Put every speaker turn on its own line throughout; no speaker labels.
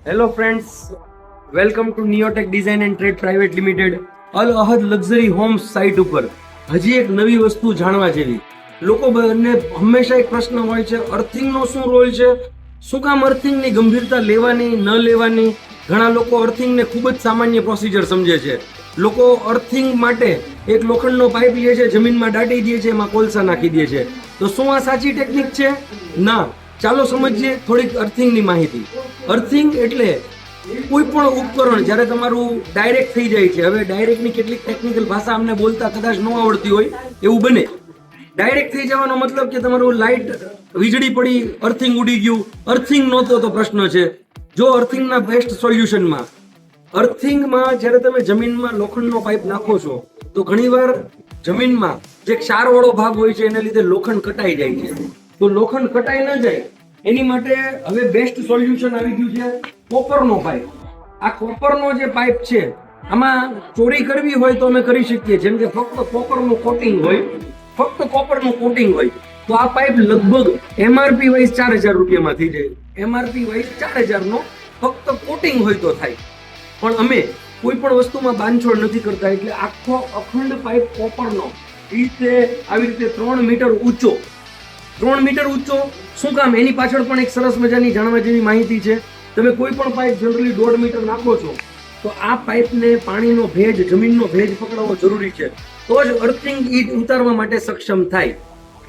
Hello friends, welcome to Neotech design and trade private limited. Al Ahad luxury homes site ઉપર હજી એક નવી વસ્તુ જાણવા જેવી. લોકો બંને હંમેશા એક પ્રશ્ન હોય છે, અર્થિંગનો શું રોલ છે, શું કામ અર્થિંગની ગંભીરતા લેવાની ન લેવાની. ઘણા લોકો અર્થિંગને ખૂબ જ સામાન્ય પ્રોસિજર સમજે છે. લોકો અર્થિંગ માટે એક લોખંડનો પાઇપ લે છે, જમીનમાં દાટી દે છે, એમાં કોલસા નાખી દે છે. તો શું આ સાચી ટેકનિક છે? ના. ચાલો સમજીએ થોડીક અર્થિંગની માહિતી. અર્થિંગ એટલે કોઈ પણ ઉપકરણ જ્યારે તમારું ડાયરેક્ટ થઈ જાય છે. હવે ડાયરેક્ટની કેટલીક ટેકનિકલ ભાષા અમને બોલતા કદાચ ન આવડતી હોય એવું બને. ડાયરેક્ટ થઈ જવાનો મતલબ કે તમારું લાઇટ વીજળી પડી, અર્થિંગ ઉડી ગયું. અર્થિંગ નહોતો તો પ્રશ્ન છે. જો અર્થિંગના બેસ્ટ સોલ્યુશનમાં અર્થિંગમાં જ્યારે તમે જમીનમાં લોખંડનો પાઇપ નાખો છો તો ઘણીવાર જમીનમાં જે ક્ષારવાળો ભાગ હોય છે એને લીધે લોખંડ કટાઈ જાય છે. તો લોખંડ કટાઈ ન જાય એની માટે હવે બેસ્ટ સોલ્યુશન આવી ગયું છે કોપરનો પાઇપ. આ કોપરનો જે પાઇપ છે આમાં ચોરી કરવી હોય તો અમે કરી શકીએ. જેમ કે ફક્ત કોપરનું કોટિંગ હોય, ફક્ત કોપરનું કોટિંગ હોય તો આ પાઇપ લગભગ એમઆરપી વાઇઝ 4000 રૂપિયામાં થઈ જાય. એમઆરપી વાઇઝ 4000 નો ફક્ત કોટિંગ હોય તો થાય. પણ અમે કોઈ પણ વસ્તુમાં બાંધછોડ નથી કરતા, એટલે આખો અખંડ પાઇપ કોપરનો આવી રીતે 3 મીટર ઊંચો. 3 મીટર ઊંચો શું કામ? એની પાછળ પણ એક સરસ મજાની જાણવા જેવી માહિતી છે. તમે કોઈ પણ પાઇપ જનરલી 1.5 મીટર નાખો છો તો આ પાઇપને પાણીનો ભેજ, જમીનનો ભેજ પકડવો જરૂરી છે, તો જ અર્થિંગ ઈટ ઉતારવા માટે સક્ષમ થાય.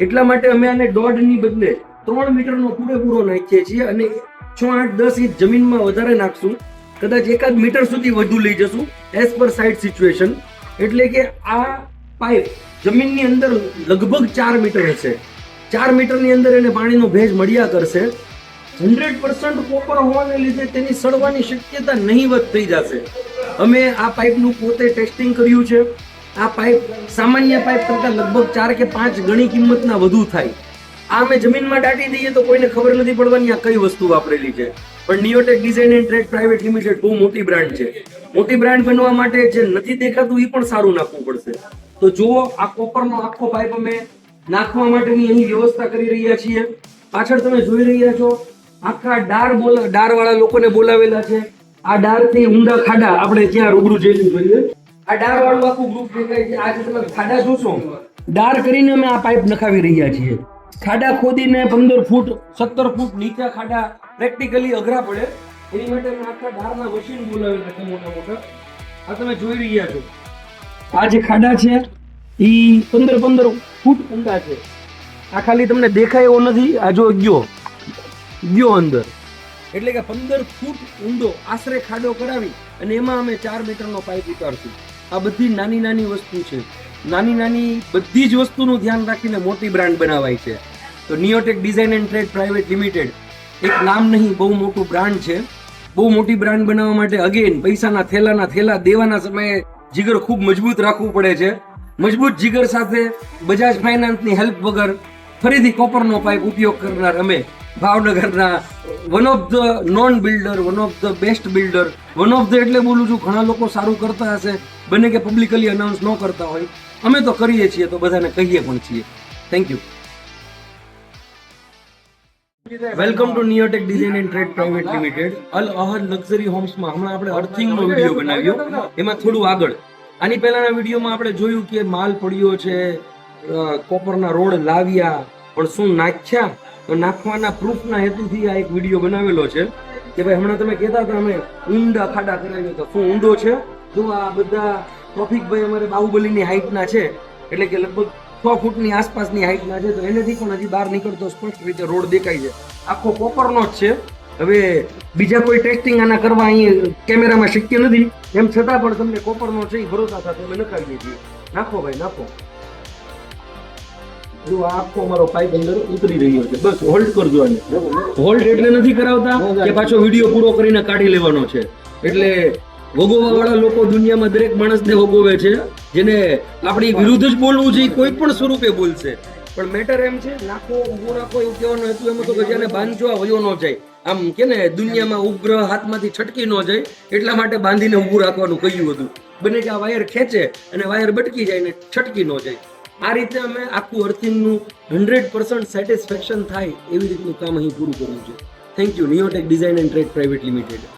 એટલા માટે અમે આને 1.5 ની બદલે 3 મીટરનો પૂરેપૂરો નાખીએ છીએ અને 6, 8, 10 ઇંચ જમીનમાં વધારે નાખશું. કદાચ 1 મીટર સુધી વધુ લઈ જશું એઝ પર સાઇટ સિચ્યુએશન. એટલે કે આ પાઇપ જમીનની અંદર લગભગ 4 મીટર હશે. 4 મીટરની અંદર એને પાણીનો ભેજ મળ્યા કરશે. 100% કોપર હોવાને લીધે તેની સડવાની શક્યતા નહીવત થઈ જશે. અમે આ પાઇપનું પોતે ટેસ્ટિંગ કર્યું છે. આ પાઇપ સામાન્ય પાઇપ કરતાં લગભગ 4 કે 5 ગણી કિંમતના વધુ થાય. આ અમે જમીનમાં દાટી દઈએ તો કોઈને ખબર નથી પડવાની આ કઈ વસ્તુ વાપરેલી છે. પણ Neotech design and trade private limited બહુ મોટી બ્રાન્ડ છે. મોટી બ્રાન્ડ બનવા માટે જે નથી દેખાતું એ પણ સારું નાખવું પડશે. તો જુઓ, આ કોપરનો આખો પાઇપ અમે નાખવા માટેની અહીં વ્યવસ્થા કરી રહ્યા છીએ. પાછળ તમે જોઈ રહ્યા છો આખા ડાર વાળા લોકોને બોલાવેલા છે. આ ડારથી ઊંડા ખાડા આપણે ત્યાં રૂબરૂ જઈને જોઈએ. આ ડાર વાળું આખું ગ્રુપ દેખાય છે. આ જે તમે ખાડા જોશો, ડાર કરીને અમે આ પાઇપ નખાવી રહ્યા છીએ. ખાડા ખોદીને 15 ફૂટ 17 ફૂટ નીચે ખાડા પ્રેક્ટિકલી અઘરા પડે. એની માટે અમે આખા ડારના મશીન બોલાવેલા છે મોટા મોટા. આ તમે જોઈ રહ્યા છો આ જે ખાડા છે એ 15 ફૂટ ઊંડા છે. આ ખાલી તમને દેખાય એવો નથી. આ જો ગયો અંદર, એટલે કે 15 ફૂટ ઊંડો આશરે ખાડો કરાવી અને એમાં અમે 4 મીટરનો પાઇપ ઉતારશું. આ બધી નાની નાની વસ્તુ છે. નાની નાની બધી જ વસ્તુનું ધ્યાન રાખીને મોટી બ્રાન્ડ બનાવાય છે. તો Neotech design and trade private limited એક નામ નહીં, બહુ મોટું બ્રાન્ડ છે. બહુ મોટી બ્રાન્ડ બનાવવા માટે અગેન પૈસાના થેલા દેવાના સમયે જીગર ખૂબ મજબૂત રાખવું પડે છે. મજબૂત જીગર સાથે બજાજ ફાઇનાન્સની હેલ્પ વગર ફરીથી કોપરનો પાઇપ ઉપયોગ કરનાર અમે ભાવનગરના one of the non builder, one of the best builder. One of the એટલે બોલું છું, ઘણા લોકો સારું કરતા હશે, બને કે પબ્લિકલી અનાઉન્સ ન કરતા હોય. અમે તો કરીએ છીએ તો બધાને કહીએ પણ છીએ. Thank you. Welcome to Neotech design and trade private limited. Al Ahad luxury હોમ્સમાં હમણાં આપણે અર્થિંગનો વિડીયો બનાવ્યો. એમાં થોડું આગળ આની પહેલાના વિડીયોમાં આપણે જોયું કે માલ પડ્યો છે, કોપરના રોડ લાવ્યા, પણ શું નાખ્યા? તો નાખવાના પ્રૂફના હેતુથી આ એક વિડીયો બનાવેલો છે કે ભાઈ હમણાં તમે કહેતા હતા અમે ઊંડા ખાડા કરાવ્યા હતા. શું ઊંડો છે? જો આ બધા ટ્રોફિકભાઈ અમારે બાહુબલીની હાઈટના છે, એટલે કે લગભગ 6 ફૂટની આસપાસની હાઈટના છે. તો એનેથી પણ હજી બહાર નીકળતો સ્પષ્ટ રીતે રોડ દેખાય છે. આખો કોપરનો જ છે. હવે બીજા કોઈ ટેસ્ટિંગ આના કરવા અહીં કેમેરામાં શક્ય નથી. એમ છતાં પણ તમને કોપરનો છે એ ભરોસા સાથે અમે નખાવીએ છીએ. નાખો ભાઈ, નાખો. જો આખો અમારો પાઇપ અંદર ઉતરી રહ્યો છે. બસ હોલ્ડ કરજો આને. હોલ્ડ એટલે નથી કરાવતા કે પાછો વિડીયો પૂરો કરીને કાઢી લેવાનો છે. એટલે વગોવા વાળા લોકો દુનિયામાં દરેક માણસને વગોવે છે. જેને આપણી વિરુદ્ધ જ બોલવું છે કોઈ પણ સ્વરૂપે બોલશે. પણ મેટર એમ છે, નાખો ઉભો રાખો એવું કહેવાનું હતું. એમાં તો ગજાને બાંધજો આ વયો ન જાય. આમ કે ને દુનિયામાં ઉપગ્રહ હાથમાંથી છટકી ન જાય એટલા માટે બાંધીને ઊભું રાખવાનું કહ્યું હતું. બને કે આ વાયર ખેંચે અને વાયર બટકી જાય ને છટકી ન જાય. આ રીતે અમે આખું અર્થિંગનું 100% સેટિસ્ફેક્શન થાય એવી રીતનું કામ અહીં પૂરું કર્યું છે. Thank you. Neotech design and trade private limited.